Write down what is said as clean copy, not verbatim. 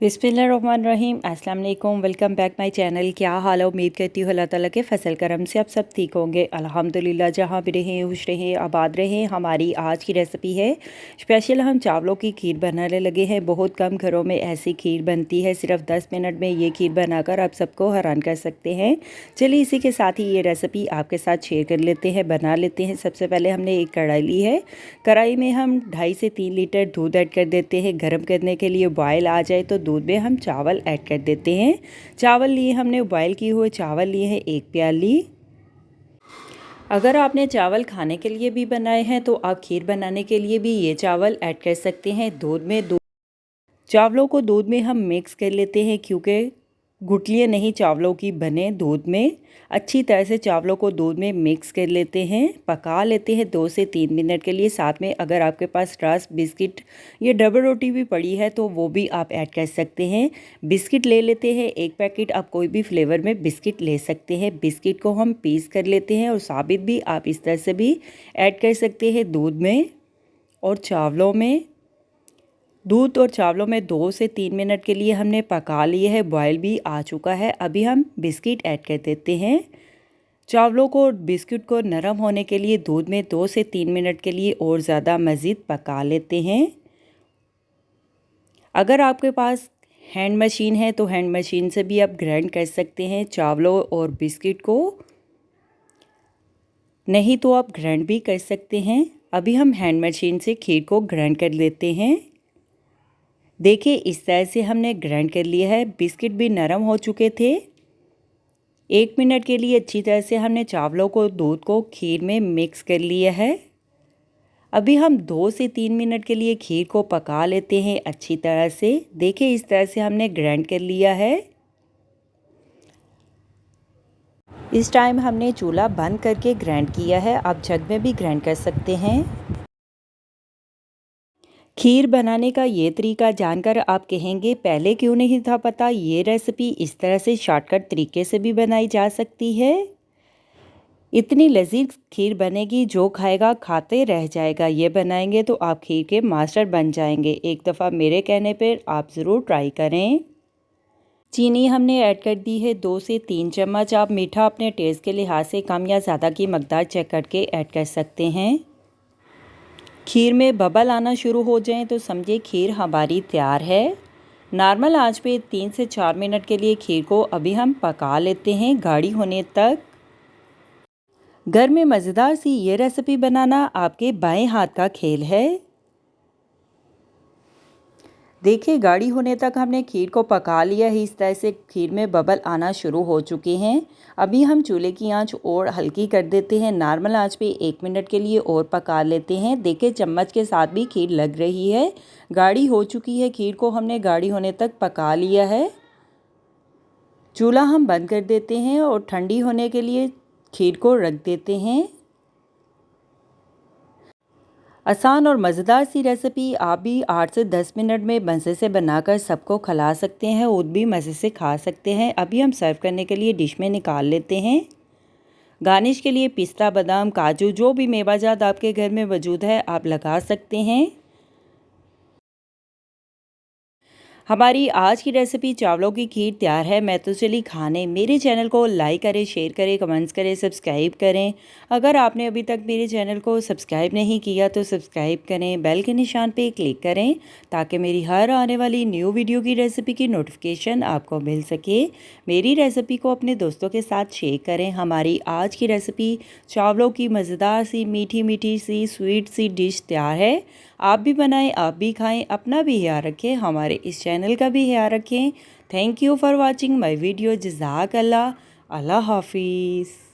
बिस्मिल्लाहिर्रहमानिर्रहीम। अस्सलाम वालेकुम। Welcome back my channel. क्या हाल है? उम्मीद करती हूँ अल्लाह ताला के फसल करम से आप सब ठीक होंगे। अल्हम्दुलिल्लाह। जहाँ भी रहें खुश रहें आबाद रहें। हमारी आज की रेसिपी है स्पेशल। हम चावलों की खीर बनाने लगे हैं। बहुत कम घरों में ऐसी खीर बनती है। सिर्फ 10 मिनट में ये खीर बनाकर आप सबको हैरान कर सकते हैं। चलिए इसी के साथ ही ये रेसिपी आपके साथ शेयर कर लेते हैं, बना लेते हैं। सबसे पहले हमने एक कढ़ाई ली है। कढ़ाई में हम 2.5 से 3 लीटर दूध ऐड कर देते हैं। गर्म करने के लिए बॉयल आ जाए तो दूध में हम चावल ऐड कर देते हैं। चावल लिए हमने, बॉयल किए हुए चावल लिए हैं 1 प्याली। अगर आपने चावल खाने के लिए भी बनाए हैं तो आप खीर बनाने के लिए भी ये चावल ऐड कर सकते हैं। चावलों को दूध में हम मिक्स कर लेते हैं क्योंकि गुठलियाँ नहीं चावलों की बने। दूध में अच्छी तरह से चावलों को दूध में मिक्स कर लेते हैं, पका लेते हैं 2 से 3 मिनट के लिए। साथ में अगर आपके पास रस्क, बिस्किट या डबल रोटी भी पड़ी है तो वो भी आप ऐड कर सकते हैं। बिस्किट ले लेते हैं 1 पैकेट। आप कोई भी फ्लेवर में बिस्किट ले सकते हैं। बिस्किट को हम पीस कर लेते हैं और साबित भी आप इस तरह से भी ऐड कर सकते हैं दूध में और चावलों में। दूध और चावलों में 2 से 3 मिनट के लिए हमने पका लिए है। बॉयल भी आ चुका है। अभी हम बिस्किट ऐड कर देते हैं। चावलों को और बिस्किट को नरम होने के लिए दूध में 2 से 3 मिनट के लिए और ज़्यादा मज़ीद पका लेते हैं। अगर आपके पास हैंड मशीन है तो हैंड मशीन से भी आप ग्राइंड कर सकते हैं चावलों और बिस्किट को, नहीं तो आप ग्राइंड भी कर सकते हैं। अभी हम हैंड मशीन से खीर को ग्राइंड कर लेते हैं। देखिए इस तरह से हमने ग्राइंड कर लिया है। बिस्किट भी नरम हो चुके थे। 1 मिनट के लिए अच्छी तरह से हमने चावलों को, दूध को खीर में मिक्स कर लिया है। अभी हम 2 से 3 मिनट के लिए खीर को पका लेते हैं अच्छी तरह से। देखिए इस तरह से हमने ग्राइंड कर लिया है। इस टाइम हमने चूल्हा बंद करके ग्राइंड किया है। आप जग में भी ग्राइंड कर सकते हैं। खीर बनाने का ये तरीका जानकर आप कहेंगे पहले क्यों नहीं था पता। ये रेसिपी इस तरह से शॉर्टकट तरीके से भी बनाई जा सकती है। इतनी लजीज खीर बनेगी जो खाएगा खाते रह जाएगा। ये बनाएंगे तो आप खीर के मास्टर बन जाएंगे। एक दफ़ा मेरे कहने पर आप ज़रूर ट्राई करें। चीनी हमने ऐड कर दी है 2 से 3 चम्मच। आप मीठा अपने टेस्ट के लिहाज से कम या ज़्यादा की मकदार चेक करके ऐड कर सकते हैं। खीर में बबल आना शुरू हो जाएं तो समझिए खीर हमारी तैयार है। नॉर्मल आंच पे 3 से 4 मिनट के लिए खीर को अभी हम पका लेते हैं गाढ़ी होने तक। घर में मज़ेदार सी ये रेसिपी बनाना आपके बाएं हाथ का खेल है। देखिए गाढ़ी होने तक हमने खीर को पका लिया है। इस तरह से खीर में बबल आना शुरू हो चुके हैं। अभी हम चूल्हे की आंच और हल्की कर देते हैं। नॉर्मल आंच पे 1 मिनट के लिए और पका लेते हैं। देखिए चम्मच के साथ भी खीर लग रही है, गाढ़ी हो चुकी है। खीर को हमने गाढ़ी होने तक पका लिया है। चूल्हा हम बंद कर देते हैं और ठंडी होने के लिए खीर को रख देते हैं। आसान और मज़ेदार सी रेसिपी आप भी 8 से 10 मिनट में मज़े से बनाकर सबको खिला सकते हैं। खुद भी मज़े से खा सकते हैं। अभी हम सर्व करने के लिए डिश में निकाल लेते हैं। गार्निश के लिए पिस्ता, बादाम, काजू, जो भी मेवाजात आपके घर में मौजूद है आप लगा सकते हैं। हमारी आज की रेसिपी चावलों की खीर तैयार है। मैं तो चली खाने। मेरे चैनल को लाइक करें, शेयर करें, कमेंट्स करें, सब्सक्राइब करें। अगर आपने अभी तक मेरे चैनल को सब्सक्राइब नहीं किया तो सब्सक्राइब करें, बेल के निशान पे क्लिक करें ताकि मेरी हर आने वाली न्यू वीडियो की रेसिपी की नोटिफिकेशन आपको मिल सके। मेरी रेसिपी को अपने दोस्तों के साथ शेयर करें। हमारी आज की रेसिपी चावलों की मज़ेदार सी मीठी मीठी सी स्वीट सी डिश तैयार है। आप भी बनाएं, आप भी खाएं, अपना भी ख्याल रखें, हमारे इस चैनल का भी ख्याल रखें। Thank you for watching my video. जज़ाकल्लाह। अल्लाह हाफिज़।